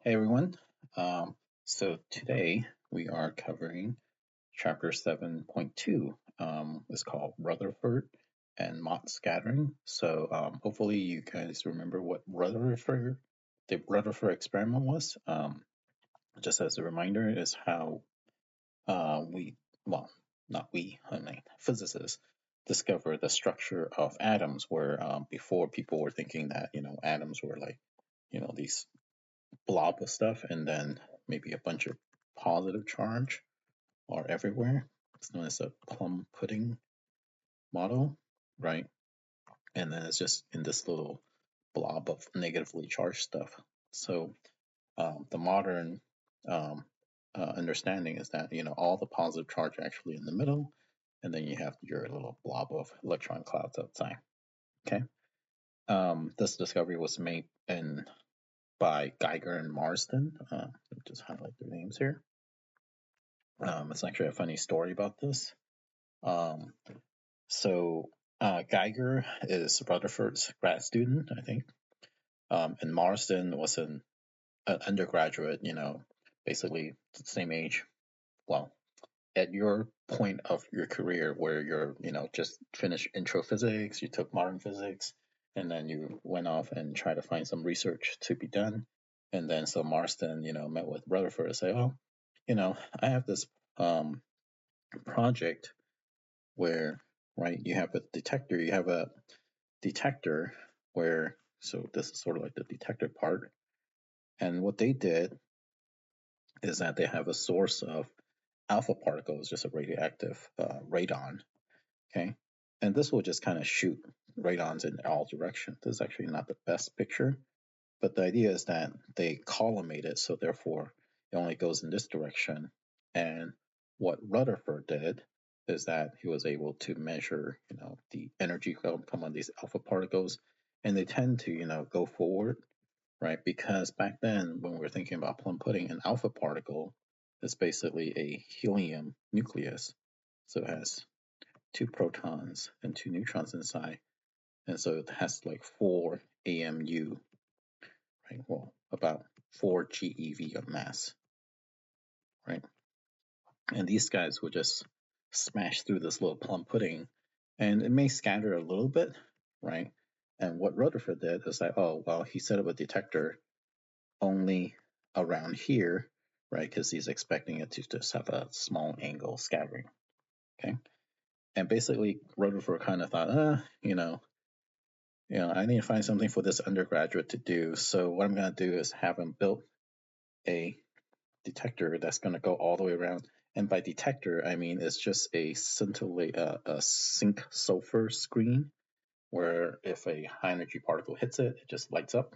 Hey everyone. So today we are covering chapter 7.2. It's called Rutherford and Mott scattering. So hopefully you guys remember what the Rutherford experiment was. Just as a reminder, is how well, not we, I mean, physicists discovered the structure of atoms. Where before people were thinking that atoms were like these blob of stuff, and then maybe a bunch of positive charge are everywhere. It's known as a plum pudding model, right? And then it's just in this little blob of negatively charged stuff. So the modern um, understanding is that all the positive charge are actually in the middle, and then you have your little blob of electron clouds outside. Okay. This discovery was made by Geiger and Marsden. Let me just highlight their names here. It's actually a funny story about this. Um, so Geiger is Rutherford's grad student, I think, and Marsden was an undergraduate. Basically the same age. Well, at your point of your career where you're, just finished intro physics, you took modern physics, and then you went off and tried to find some research to be done. And then so Marsden, met with Rutherford and say, oh, I have this project where, right, you have a detector where, so this is sort of like the detector part. And what they did is that they have a source of alpha particles, just a radioactive radon. Okay. And this will just kind of shoot radons in all directions. This is actually not the best picture, but the idea is that they collimate it, so therefore it only goes in this direction. And what Rutherford did is that he was able to measure, the energy come on these alpha particles, and they tend to, go forward, right? Because back then, when we were thinking about plum pudding, an alpha particle is basically a helium nucleus, so it has 2 protons and 2 neutrons inside, and so it has like 4 AMU, right? Well, about 4 GeV of mass, right? And these guys will just smash through this little plum pudding, and it may scatter a little bit, right? And what Rutherford did is like, oh, well, he set up a detector only around here, right? Because he's expecting it to just have a small angle scattering, okay? And basically, Rutherford kind of thought, I need to find something for this undergraduate to do. So what I'm going to do is have him build a detector that's going to go all the way around. And by detector, I mean it's just a a zinc sulfur screen where if a high energy particle hits it, it just lights up.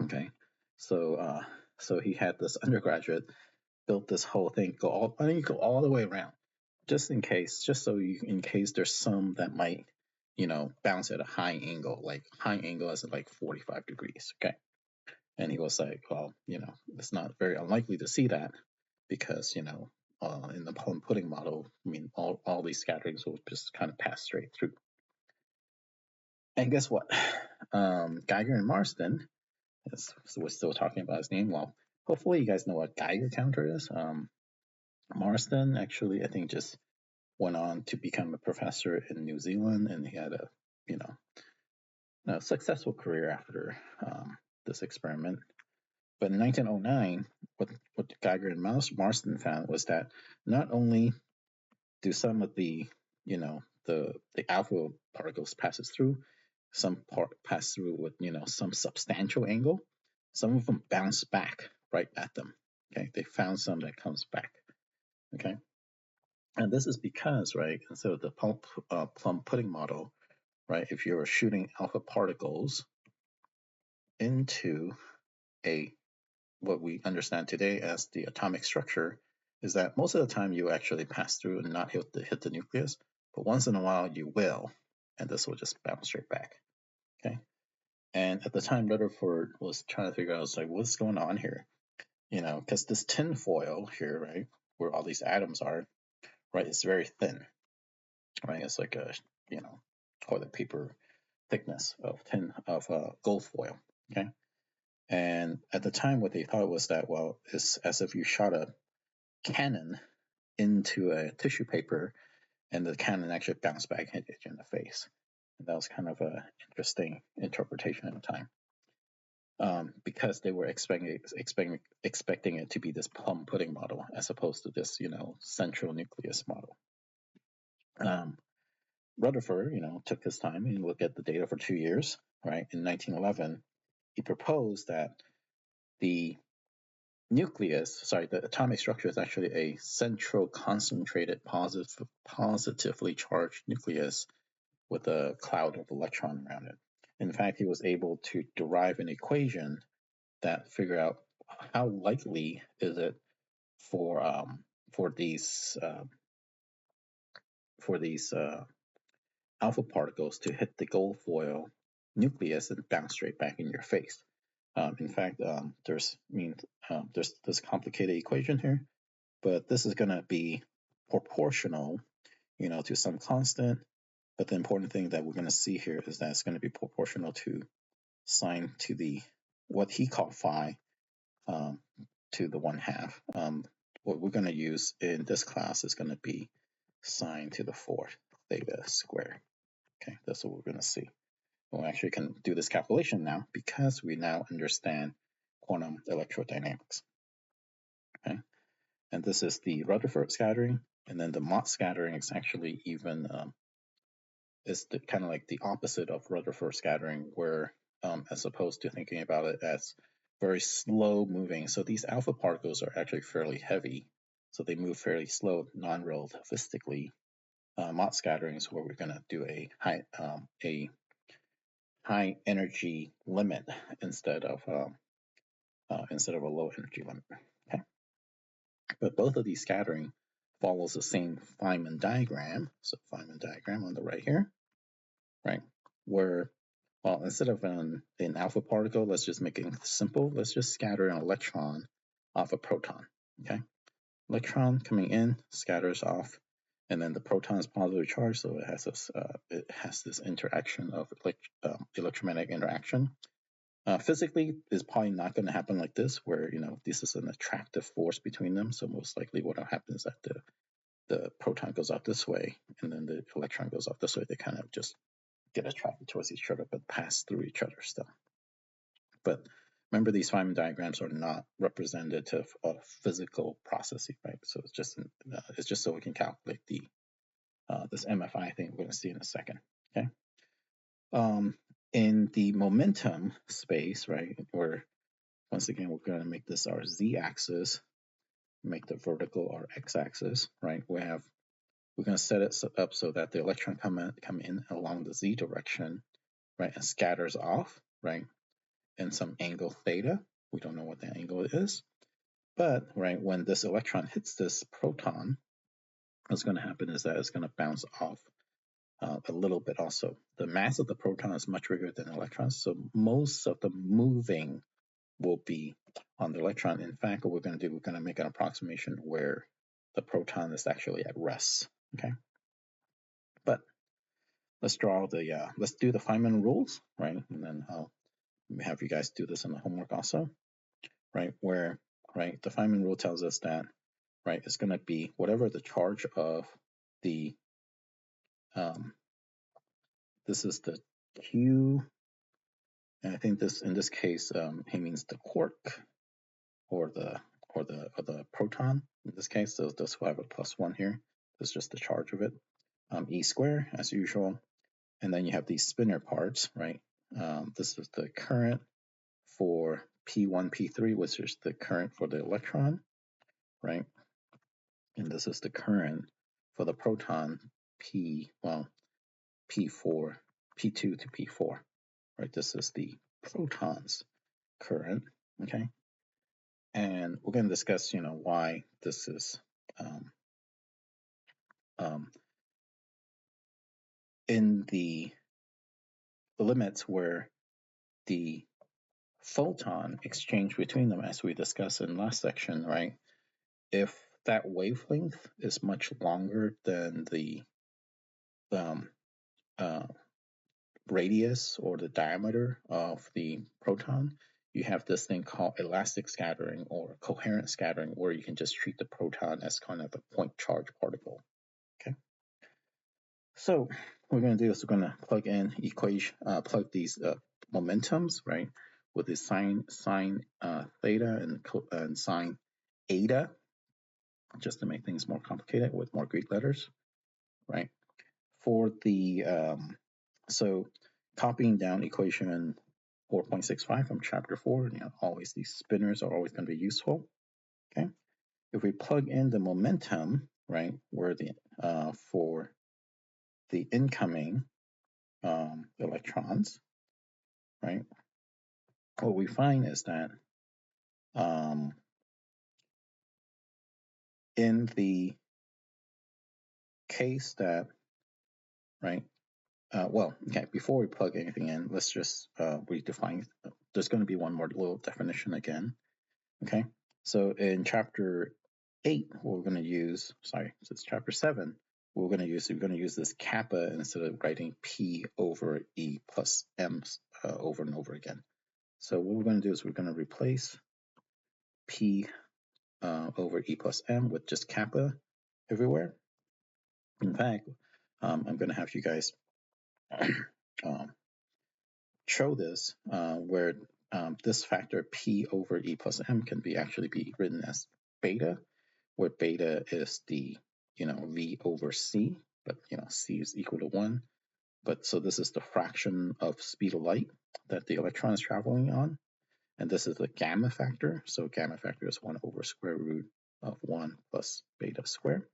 Okay, so he had this undergraduate built this whole thing go all the way around, just in case, in case there's some that might bounce at a high angle, like high angle is at like 45 degrees. Okay. And he was like, well, it's not very unlikely to see that because, in the plum pudding model, I mean, all these scatterings will just kind of pass straight through. And guess what? Geiger and Marsden, so we're still talking about his name. Well, hopefully you guys know what Geiger counter is. Marsden actually, I think, just went on to become a professor in New Zealand, and he had a successful career after this experiment. But in 1909, what Geiger and Marsden found was that not only do some of the the alpha particles passes through, some pass through with some substantial angle, some of them bounce back right at them. Okay, they found some that comes back. Okay, and this is because, right, instead of the plum pudding model, right, if you're shooting alpha particles into a what we understand today as the atomic structure, is that most of the time you actually pass through and not hit the nucleus, but once in a while you will, and this will just bounce straight back. Okay. And at the time, Rutherford was trying to figure out, like, what's going on here? Because this tin foil here, right, where all these atoms are, right, it's very thin, right? It's like a, toilet paper thickness of gold foil. Okay. And at the time, what they thought was that, well, it's as if you shot a cannon into a tissue paper, and the cannon actually bounced back and hit you in the face. And that was kind of an interesting interpretation at the time. Because they were expecting it to be this plum pudding model as opposed to this, central nucleus model. Rutherford, took his time and looked at the data for 2 years. Right, in 1911, he proposed that the atomic structure is actually a central concentrated positively charged nucleus with a cloud of electrons around it. In fact, he was able to derive an equation that figure out how likely is it for these alpha particles to hit the gold foil nucleus and bounce straight back in your face. In fact, there's this complicated equation here, but this is going to be proportional, to some constant. But the important thing that we're going to see here is that it's going to be proportional to sine to the what he called phi to the 1/2. What we're going to use in this class is going to be sine to the 4th theta squared. Okay, that's what we're going to see. We actually can do this calculation now because we now understand quantum electrodynamics. Okay, and this is the Rutherford scattering, and then the Mott scattering is actually even is kind of like the opposite of Rutherford scattering, where as opposed to thinking about it as very slow moving, so these alpha particles are actually fairly heavy, so they move fairly slow, non-relativistically. Mott scattering is where we're going to do a high energy limit instead of a low energy limit. Okay, but both of these scattering follows the same Feynman diagram. So Feynman diagram on the right here, right? Where, well, instead of an alpha particle, let's just make it simple. Let's just scatter an electron off a proton. Okay, electron coming in scatters off, and then the proton is positively charged, so it has this interaction of electromagnetic interaction. Physically, it's probably not going to happen like this, where this is an attractive force between them. So most likely, what will happen is that the proton goes out this way, and then the electron goes out this way. They kind of just get attracted towards each other, but pass through each other still. But remember, these Feynman diagrams are not representative of physical processing, right? So it's just so we can calculate this MFI thing we're going to see in a second. Okay. In the momentum space, right, where once again we're going to make this our z-axis, make the vertical our x-axis, right? We're going to set it up so that the electron come in along the z direction, right, and scatters off, right, in some angle theta. We don't know what that angle is, but right when this electron hits this proton, what's going to happen is that it's going to bounce off a little bit also. The mass of the proton is much bigger than electrons, so most of the moving will be on the electron. In fact, what we're going to do, we're going to make an approximation where the proton is actually at rest. Okay, but let's do the Feynman rules, right? And then I'll have you guys do this in the homework also, right? Where the Feynman rule tells us that it's going to be whatever the charge of the this is the Q, and I think in this case he means the quark or the proton in this case. So that's why I have a +1 here. That's just the charge of it. E squared as usual, and then you have these spinner parts, right? This is the current for P1, P3, which is the current for the electron, right? And this is the current for the proton, P4, P2 to P4, right? This is the proton's current, okay? And we're going to discuss, why this is in the limits where the photon exchange between them, as we discussed in last section, right? If that wavelength is much longer than the radius or the diameter of the proton, you have this thing called elastic scattering or coherent scattering, where you can just treat the proton as kind of a point charge particle. Okay. So what we're going to do is we're going to plug in plug these momentums, right, with the sine theta and sine eta, just to make things more complicated with more Greek letters, right? For the so copying down equation 4.65 from chapter 4, always these spinors are always going to be useful. Okay, if we plug in the momentum, right, where the for the incoming electrons, right, what we find is that in the case that, right, well, okay, before we plug anything in, let's just redefine. There's going to be one more little definition again. Okay, so in chapter 8, what we're going to use, sorry, so it's chapter 7, we're going to use this kappa instead of writing P over E plus M over and over again. So what we're going to do is we're going to replace P over E plus M with just kappa everywhere. In fact, I'm going to have you guys show this where this factor P over E plus M can actually be written as beta, where beta is the, V over C, but, C is equal to 1. But so this is the fraction of speed of light that the electron is traveling on. And this is the gamma factor. So gamma factor is 1 over square root of 1 plus beta squared.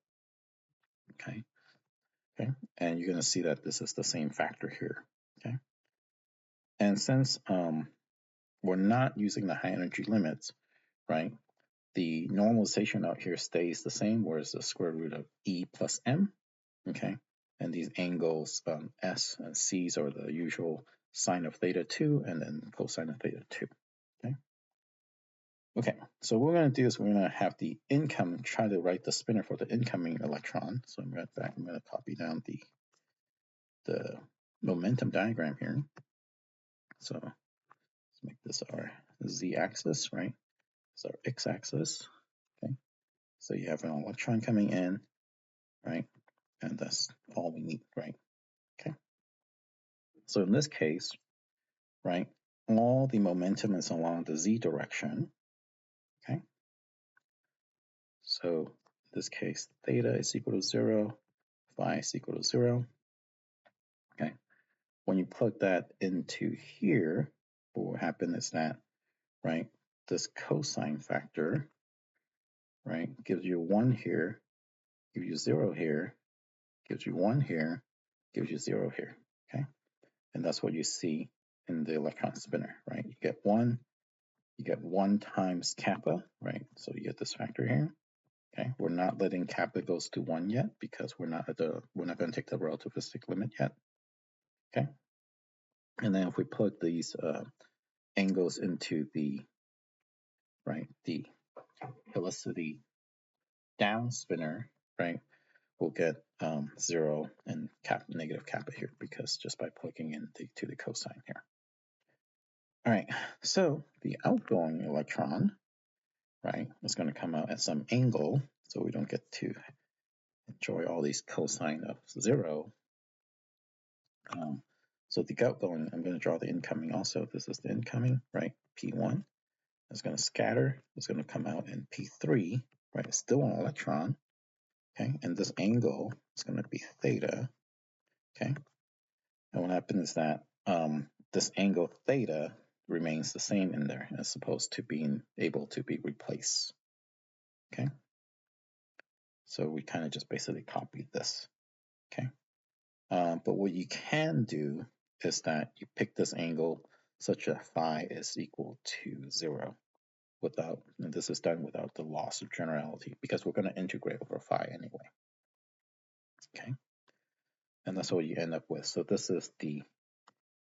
Okay. And you're going to see that this is the same factor here. Okay. And since we're not using the high energy limits, right, the normalization out here stays the same, whereas the square root of E plus M. Okay. And these angles S and C's are the usual sine of theta 2 and then cosine of theta 2. Okay, so what we're going to do is we're going to have the try to write the spinor for the incoming electron. So I'm going to copy down the momentum diagram here. So let's make this our z-axis, right? It's our x-axis. Okay, so you have an electron coming in, right? And that's all we need, right? Okay. So in this case, right, all the momentum is along the z direction. Okay. So in this case, theta is equal to 0, phi is equal to 0. Okay. When you plug that into here, what will happen is that, right, this cosine factor, right, gives you 1 here, gives you 0 here, gives you 1 here, gives you 0 here. Okay. And that's what you see in the electron spinor, right? You get 1 times kappa, right? So you get this factor here. Okay, we're not letting kappa goes to 1 yet because we're not going to take the relativistic limit yet. Okay, and then if we plug these angles into the helicity down spinor, right, we'll get 0 and negative kappa here because just by plugging into the cosine here. All right, so the outgoing electron, right, is going to come out at some angle, so we don't get to enjoy all these cosine of 0. So the outgoing, I'm going to draw the incoming also. This is the incoming, right? P1 is going to scatter. It's going to come out in P3, right? It's still an electron, okay? And this angle is going to be theta, okay? And what happens is that this angle theta remains the same in there as opposed to being able to be replaced, okay? So we kind of just basically copied this, okay? But what you can do is that you pick this angle such that phi is equal to 0 without, and this is done without the loss of generality because we're going to integrate over phi anyway. Okay, and that's what you end up with. So this is the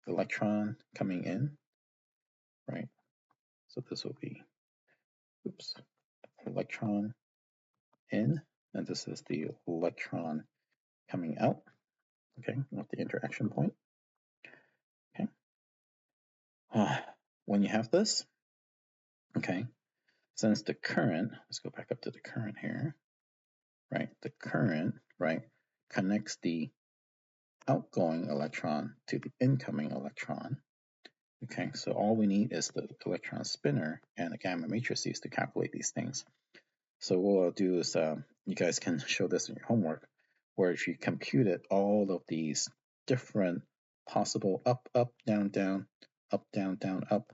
electron coming in, right? So this will be, electron in, and this is the electron coming out, okay, with the interaction point. Okay, when you have this, Okay, since the current, let's go back up to the current here, right? The current, right, connects the outgoing electron to the incoming electron. Okay, so all we need is the electron spinner and the gamma matrices to calculate these things. So what I'll do is you guys can show this in your homework, where if you computed all of these different possible up, up, down, down, up,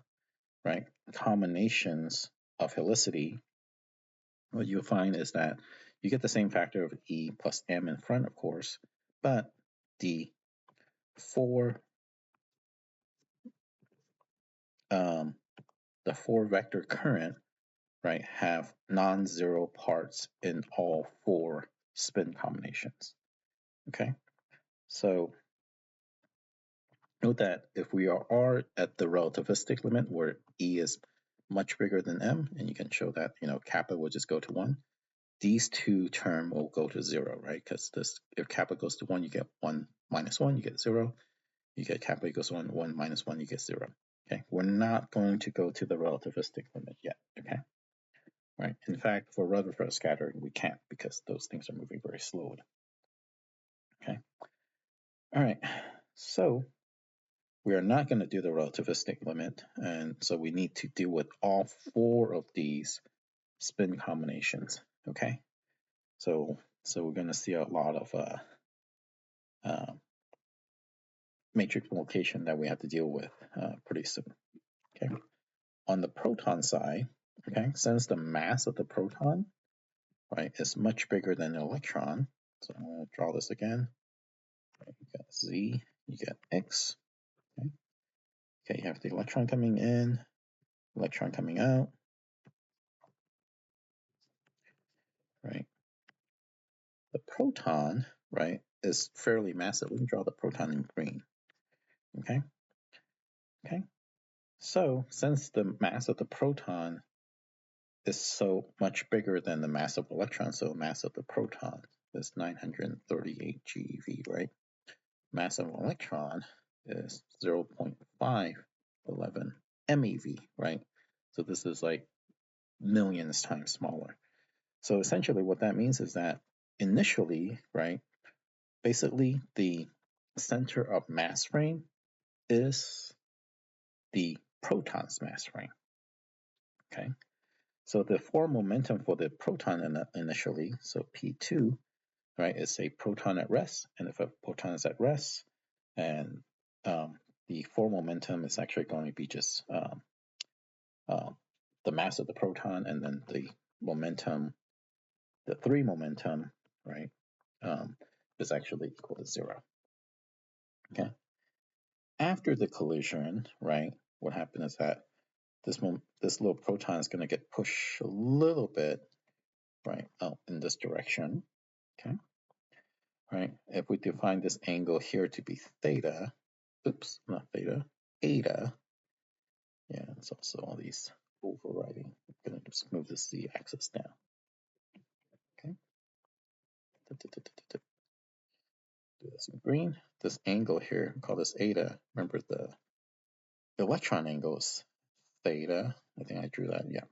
right, combinations of helicity, what you'll find is that you get the same factor of E plus M in front, of course, but the four vector current, right, have non-zero parts in all four spin combinations. Okay, so note that if we are at the relativistic limit where E is much bigger than M, and you can show that, kappa will just go to 1, these two terms will go to 0, right? Because if kappa goes to 1, you get 1 minus 1, you get 0. You get kappa equals 1, 1 minus 1, you get 0. Okay, we're not going to go to the relativistic limit yet, okay? Right. In fact, for Rutherford scattering, we can't because those things are moving very slowly. Okay. All right. So we are not going to do the relativistic limit, and so we need to deal with all four of these spin combinations. Okay. So we're going to see a lot of matrix multiplication that we have to deal with pretty soon. Okay. On the proton side, okay, since the mass of the proton, right, is much bigger than the electron, so I'm going to draw this again. You got Z, you got X. Okay. Okay, you have the electron coming in, electron coming out, right? The proton, right, is fairly massive. We can draw the proton in green. Okay. Okay. So since the mass of the proton is so much bigger than the mass of electron, so mass of the proton is 938 GeV, right? Mass of an electron is 0.511 MeV, right? So this is like millions times smaller. So essentially what that means is that initially, right, basically the center of mass frame is the proton's mass frame, okay? So the form momentum for the proton initially, so P2, right, is a proton at rest, and if a proton is at rest, and the form momentum is actually going to be just the mass of the proton, and then the momentum, the 3 momentum, right, is actually equal to 0. Okay. After the collision, right, what happened is that this little proton is going to get pushed a little bit, right, out in this direction. Okay. Right. If we define this angle here to be theta, oops, not theta, eta. Yeah, it's also all these overriding. I'm going to just move the z-axis down. Okay. Do this in green. This angle here, call this eta. Remember the electron angle is theta. I think I drew that. Yeah.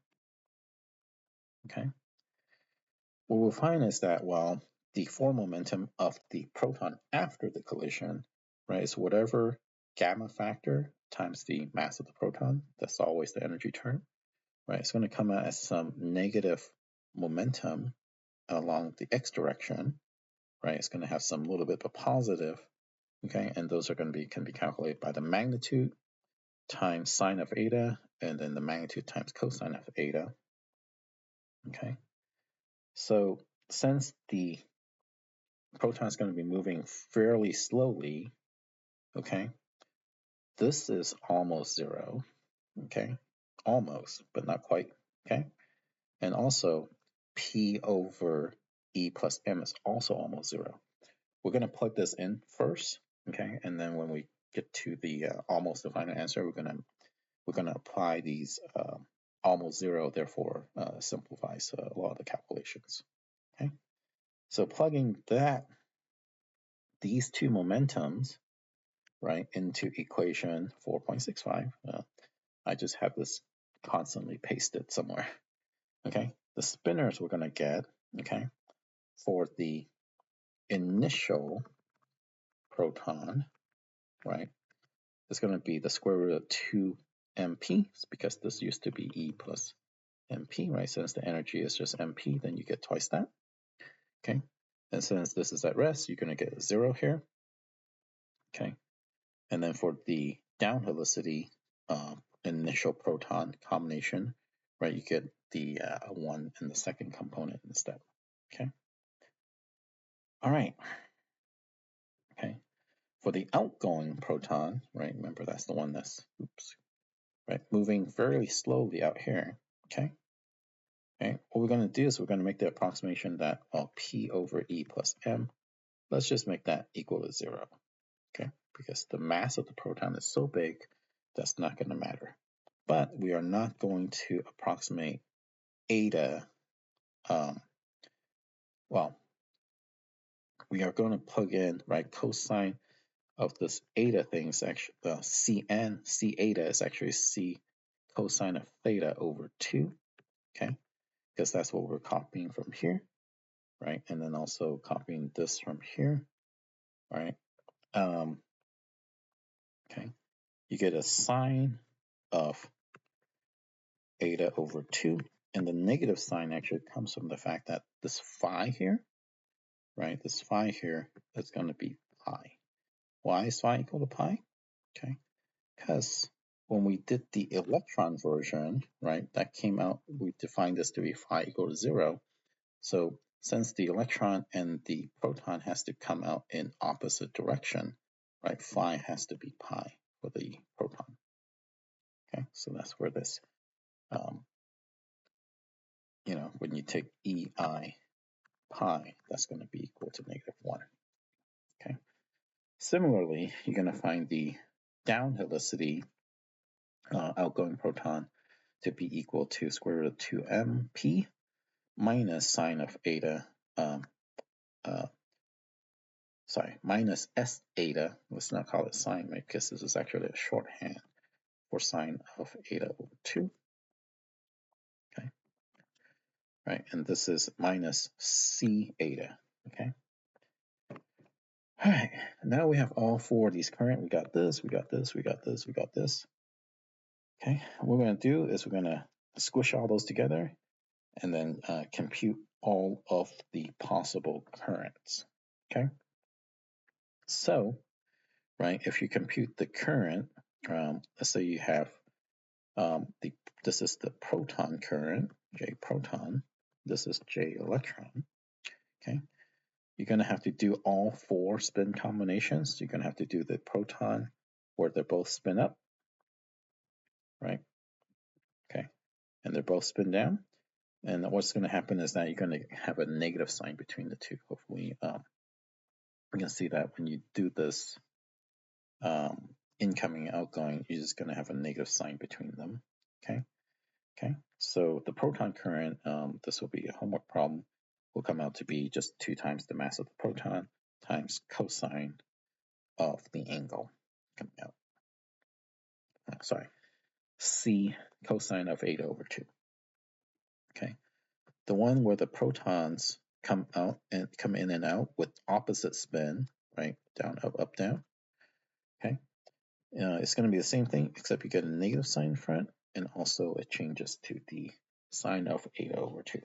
Okay. What we'll find is that while the form momentum of the proton after the collision, right, is whatever gamma factor times the mass of the proton, that's always the energy term, right? It's going to come out as some negative momentum along the x direction, right? It's going to have some little bit of a positive, okay? And those are going to can be calculated by the magnitude times sine of eta, and then the magnitude times cosine of eta, okay? So since the proton is going to be moving fairly slowly, okay, this is almost 0, okay? Almost, but not quite, okay? And also, P over E plus M is also almost 0. We're going to plug this in first, okay? And then when we get to the almost the final answer, we're going to apply these almost 0, therefore simplifies a lot of the calculations, okay? So plugging these two momentums, right, into equation 4.65, I just have this constantly pasted somewhere. Okay, the spinors we're going to get, okay, for the initial proton, right, is going to be the square root of 2 mp, because this used to be E plus mp, right? Since the energy is just mp, then you get twice that. Okay, and since this is at rest, you're going to get 0 here. Okay, and then for the down helicity initial proton combination, right, you get the 1 in the second component instead. Okay. All right. Okay. For the outgoing proton, right, remember that's the one that's, right, moving very slowly out here. Okay. Okay. What we're going to do is we're going to make the approximation that P over E plus M, let's just make that equal to 0. Okay. Because the mass of the proton is so big, that's not going to matter. But we are not going to approximate eta. Well, we are going to plug in, right, cosine of this eta thing is actually Cn, C eta is actually C cosine of theta over 2, okay? Because that's what we're copying from here, right? And then also copying this from here, right? Okay, you get a sine of eta over 2, and the negative sign actually comes from the fact that this phi here, right, this phi here is going to be pi. Why is phi equal to pi? Okay, because when we did the electron version, right, that came out, we defined this to be phi equal to 0. So since the electron and the proton has to come out in opposite direction, right, phi has to be pi for the proton. Okay, so that's where this, when you take EI pi, that's going to be equal to -1. Okay. Similarly, you're going to find the down helicity outgoing proton to be equal to square root of 2mp minus sine of eta, minus s eta. Let's not call it sine, right? Because this is actually a shorthand for sine of eta over 2. Okay. Right, and this is minus c eta. Okay. All right, now we have all 4 of these current. We got this, we got this, we got this, we got this. Okay, what we're going to do is we're going to squish all those together and then compute all of the possible currents. Okay, so, right, if you compute the current, let's say you have this is the proton current, J proton, this is J electron. Okay, you're going to have to do all 4 spin combinations. You're going to have to do the proton where they're both spin up, right? Okay, and they're both spin down. And what's going to happen is that you're going to have a negative sign between the two. Hopefully, you can see that when you do this incoming and outgoing, you're just going to have a negative sign between them. Okay. Okay. So the proton current, this will be a homework problem, will come out to be just 2 times the mass of the proton times cosine of the angle coming out. C cosine of eta over 2. Okay. The one where the protons come out and come in and out with opposite spin, right? Down, up, down. Okay. It's going to be the same thing, except you get a negative sign in front, and also it changes to the sine of eta over 2.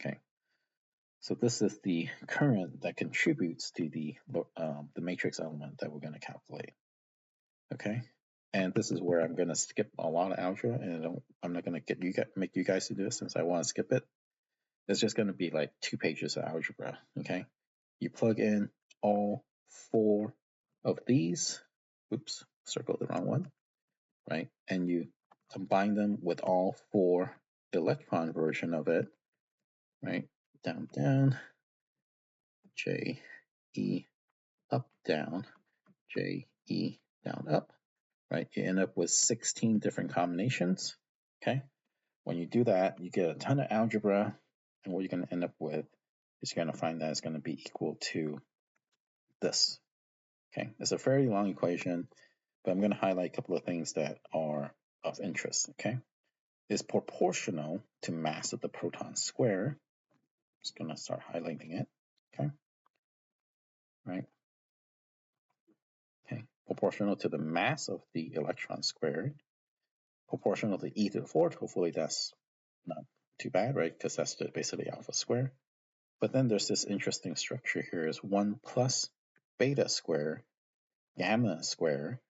Okay. So this is the current that contributes to the matrix element that we're going to calculate. Okay. And this is where I'm going to skip a lot of algebra, and I'm not going to make you guys do this since I want to skip it. It's just going to be like 2 pages of algebra. Okay. You plug in all 4 of these. Oops, circled the wrong one. Right. And you combine them with all 4 electron version of it. Right. Down, down. J, E, up, down. J, E, down, up. Right. You end up with 16 different combinations. Okay. When you do that, you get a ton of algebra. And what you're going to end up with is you're going to find that it's going to be equal to this. Okay. It's a fairly long equation, but I'm going to highlight a couple of things that are of interest, okay, is proportional to mass of the proton square. Just going to start highlighting it, okay, right, okay, proportional to the mass of the electron squared, proportional to e to the fourth. Hopefully that's not too bad, right, because that's basically alpha square. But then there's this interesting structure here is 1 plus beta square gamma square,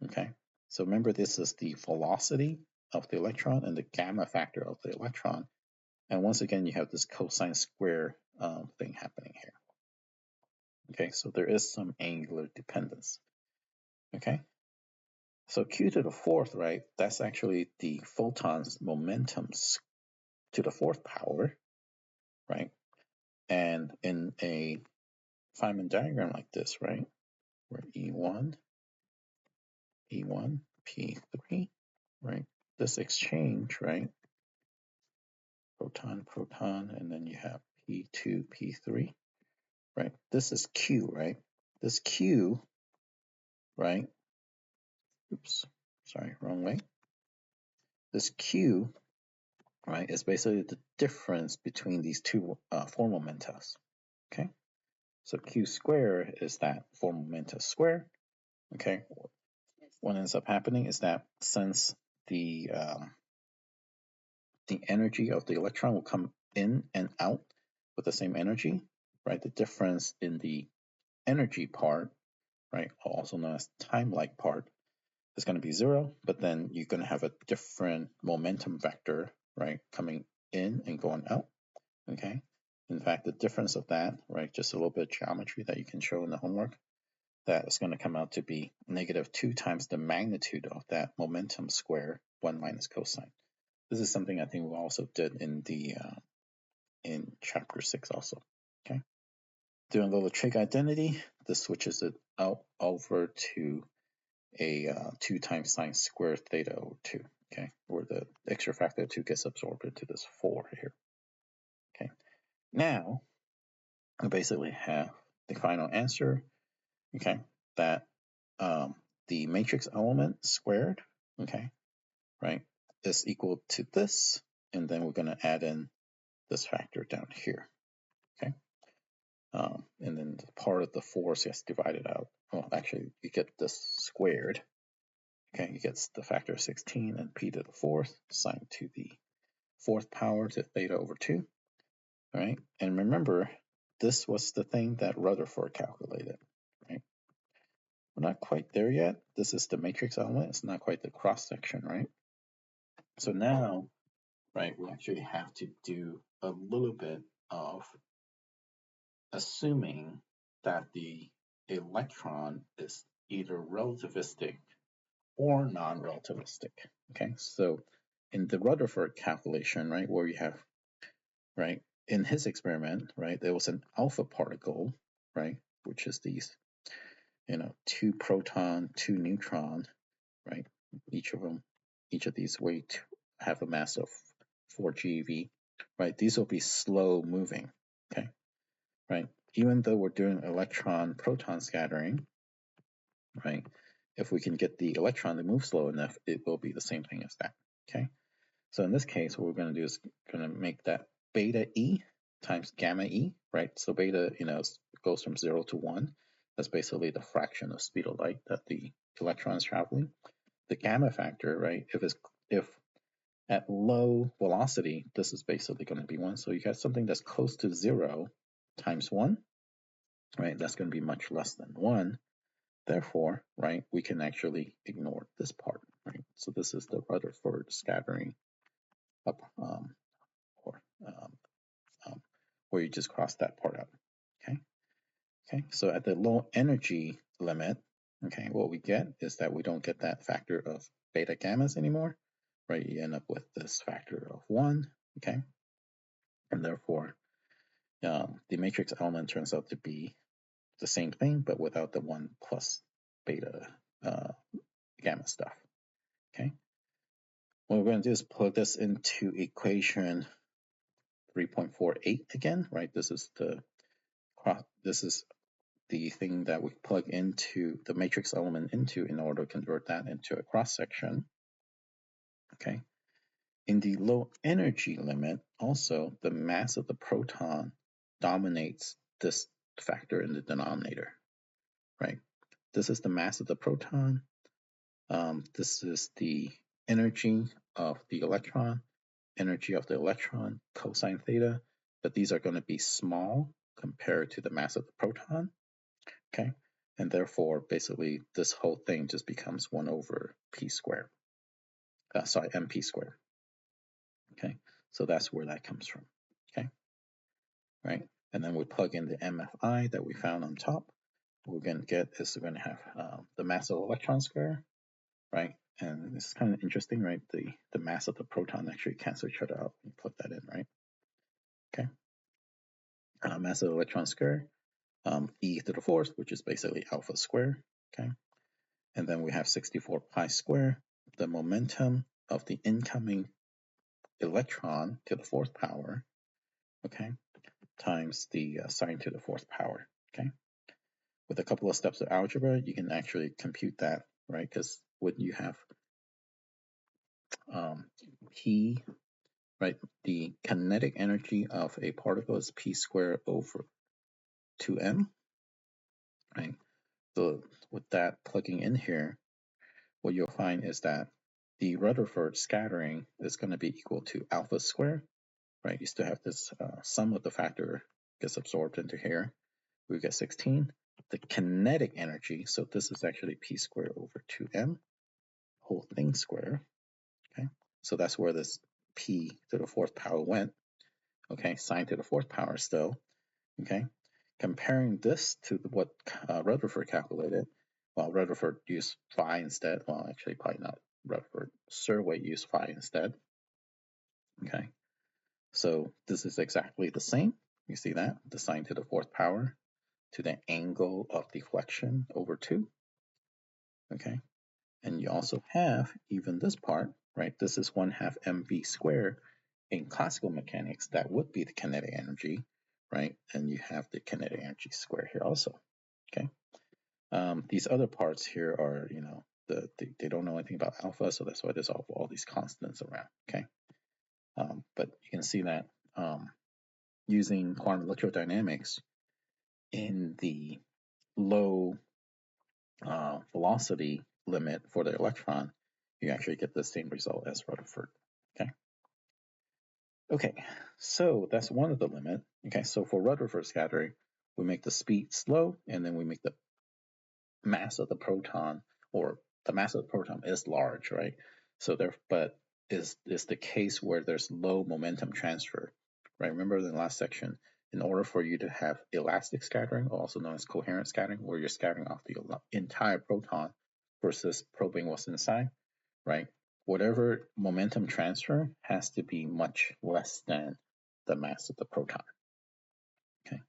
okay? So remember, this is the velocity of the electron and the gamma factor of the electron. And once again, you have this cosine square thing happening here. Okay, so there is some angular dependence. Okay, so q to the fourth, right, that's actually the photon's momentum to the fourth power, right? And in a Feynman diagram like this, right, where E1, P3, right, this exchange, right, proton, proton, and then you have P2, P3, right? This is Q, right? This Q, right? Oops, sorry, wrong way. This Q, right, is basically the difference between these two four momenta. Okay, so Q square is that four momenta square. Okay, what ends up happening is that since the energy of the electron will come in and out with the same energy, right? The difference in the energy part, right, also known as time-like part, is going to be 0, but then you're going to have a different momentum vector, right, coming in and going out, okay? In fact, the difference of that, right, just a little bit of geometry that you can show in the homework, that is going to come out to be -2 times the magnitude of that momentum square, 1 minus cosine. This is something I think we also did in the in chapter 6 also, okay? Doing a little trig identity, this switches it out over to a 2 times sine squared theta over 2, okay, where the extra factor of 2 gets absorbed into this 4 here, okay. Now, we basically have the final answer, okay, that the matrix element squared, okay, right, is equal to this, and then we're going to add in this factor down here, okay. And then part of the force gets divided out. Well, actually, you get this squared. Okay, you get the factor of 16 and p to the fourth sine to the fourth power to theta over 2. All right, and remember, this was the thing that Rutherford calculated. Right, we're not quite there yet. This is the matrix element. It's not quite the cross section, right? So now, right, we actually have to do a little bit of assuming that the electron is either relativistic or non-relativistic. Okay, so in the Rutherford calculation, right, where you have, right, in his experiment, right, there was an alpha particle, right, which is these, 2 proton, 2 neutron, right, each of these have a mass of 4 GeV, right, these will be slow moving, okay, right, even though we're doing electron proton scattering, right, if we can get the electron to move slow enough, it will be the same thing as that, okay. So in this case, what we're going to do is going to make that beta E times gamma E, right? So beta, goes from 0 to 1. That's basically the fraction of speed of light that the electron is traveling. The gamma factor, right? If at low velocity, this is basically going to be 1. So you got something that's close to 0 times 1, right? That's going to be much less than 1. Therefore, right, we can actually ignore this part, right? So this is the Rutherford scattering up, or where you just cross that part out. Okay. So at the low energy limit, okay, what we get is that we don't get that factor of beta gammas anymore, right? You end up with this factor of 1, okay, and therefore the matrix element turns out to be the same thing, but without the 1 plus beta gamma stuff. Okay. What we're going to do is plug this into equation 3.48 again, right? This is the thing that we plug into the matrix element into in order to convert that into a cross section. Okay. In the low energy limit, also the mass of the proton dominates this factor in the denominator, right? This is the mass of the proton. This is the energy of the electron, cosine theta, but these are going to be small compared to the mass of the proton, okay? And therefore, basically, this whole thing just becomes 1 over p squared. MP squared. Okay, so that's where that comes from. Okay, right? And then we plug in the MFI that we found on top. What we're going to get is we're going to have the mass of the electron square, right? And this is kind of interesting, right? The mass of the proton actually cancel each other out. You plug that in, right? Okay. Mass of the electron square, e to the fourth, which is basically alpha square. Okay. And then we have 64 pi square, the momentum of the incoming electron to the fourth power, okay, times the sine to the fourth power, okay. With a couple of steps of algebra, you can actually compute that, right? Because when you have p, right, the kinetic energy of a particle is p squared over 2m, right? So with that plugging in here, what you'll find is that the Rutherford scattering is going to be equal to alpha squared, right? You still have this sum of the factor gets absorbed into here. We get 16. The kinetic energy, so this is actually p squared over 2m, whole thing square, okay? So that's where this p to the fourth power went, okay? Sine to the fourth power still, okay? Comparing this to what Rutherford calculated, well, Rutherford used phi instead. Well, actually, probably not Rutherford. Survey used phi instead, okay? So this is exactly the same. You see that? The sine to the fourth power to the angle of deflection over 2, okay? And you also have even this part, right? This is 1/2 mv squared. In classical mechanics, that would be the kinetic energy, right? And you have the kinetic energy square here also, okay? These other parts here are, you know, they don't know anything about alpha, so that's why there's all these constants around, okay? But you can see that using quantum electrodynamics in the low velocity limit for the electron, you actually get the same result as Rutherford, okay? Okay, so that's one of the limit. Okay, so for Rutherford scattering, we make the speed slow, and then we make the mass of the proton, or the mass of the proton is large, right? So there, but is the case where there's low momentum transfer, right? Remember in the last section, in order for you to have elastic scattering, also known as coherent scattering, where you're scattering off the entire proton versus probing what's inside, right? Whatever momentum transfer has to be much less than the mass of the proton. Okay.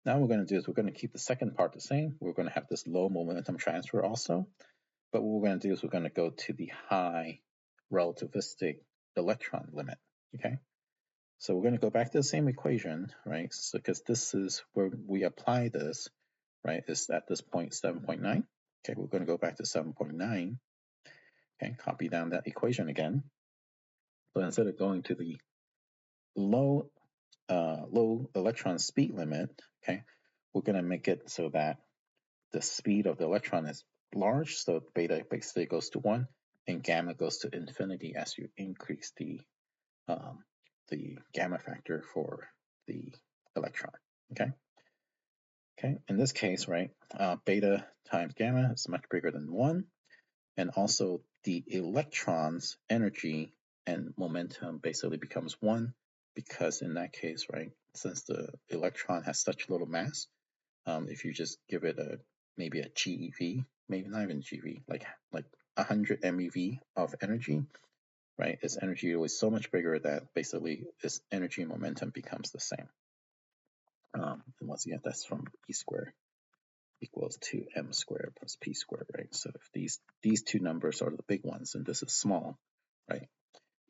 Now what we're going to do is we're going to keep the second part the same. We're going to have this low momentum transfer also. But what we're going to do is we're going to go to the high relativistic electron limit. Okay. So we're going to go back to the same equation, right? So because this is where we apply this, right? Is at this point 7.9. Okay, we're going to go back to 7.9. Okay, copy down that equation again. So instead of going to the low electron speed limit, okay, we're going to make it so that the speed of the electron is large, so beta basically goes to 1, and gamma goes to infinity as you increase the gamma factor for the electron. Okay. Okay. In this case, right, beta times gamma is much bigger than 1, and also the electron's energy and momentum basically becomes 1, because in that case, right, since the electron has such little mass, if you just give it maybe a GeV, maybe not even GeV, like 100 MeV of energy, right? Its energy was so much bigger that basically its energy and momentum becomes the same. And once again, that's from E squared equals to m squared plus p squared, right? So if these two numbers are the big ones and this is small, right?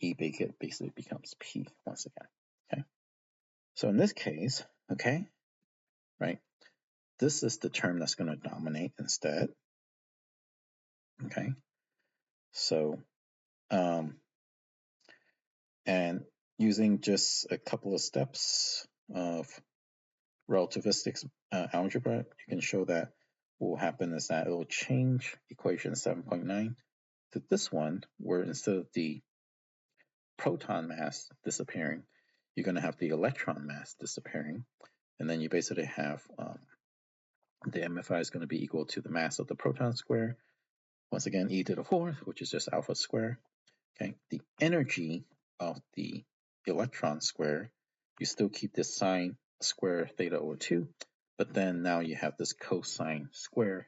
E basically becomes p once again, okay? So in this case, okay, right, this is the term that's going to dominate instead, okay? So And using just a couple of steps of relativistic algebra, you can show that what will happen is that it will change equation 7.9 to this one, where instead of the proton mass disappearing, you're going to have the electron mass disappearing. And then you basically have the MFI is going to be equal to the mass of the proton square. Once again, e to the fourth, which is just alpha square. Okay, the energy of the electron square, you still keep this sine square theta over 2, but then now you have this cosine square,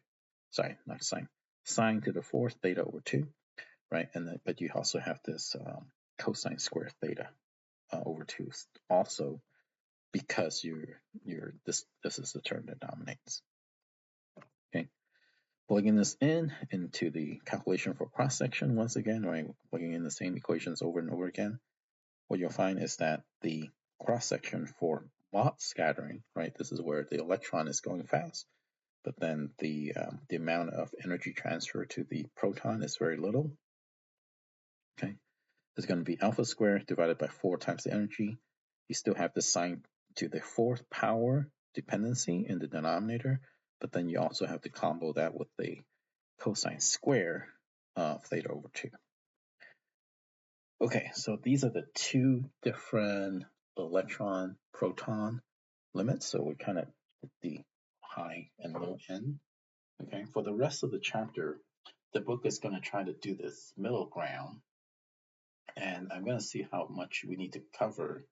sorry, not sine, sine to the fourth theta over 2, right? And then, but you also have this cosine square theta over 2 also, because this is the term that dominates. Okay, plugging this into the calculation for cross section once again, right? Plugging in the same equations over and over again. What you'll find is that the cross section for Mott scattering, right? This is where the electron is going fast, but then the amount of energy transfer to the proton is very little. Okay, it's going to be alpha squared divided by 4 times the energy. You still have the sine to the fourth power dependency in the denominator, but then you also have to combo that with the cosine square of theta over 2. Okay, so these are the two different electron proton limits. So we kind of hit the high and low end. Okay, for the rest of the chapter, the book is going to try to do this middle ground, and I'm going to see how much we need to cover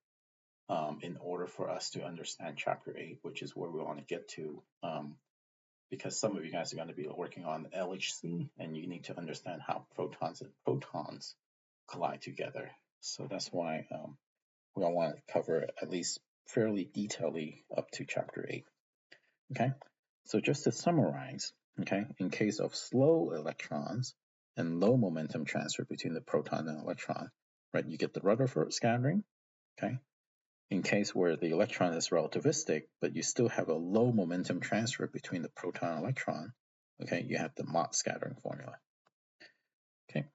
in order for us to understand chapter 8, which is where we want to get to, because some of you guys are going to be working on LHC, and you need to understand how protons and protons collide together. So that's why we all want to cover at least fairly detailedly up to chapter 8. Okay, so just to summarize, okay, in case of slow electrons and low momentum transfer between the proton and electron, right, you get the Rutherford scattering. Okay, in case where the electron is relativistic, but you still have a low momentum transfer between the proton and electron, okay, you have the Mott scattering formula. Okay.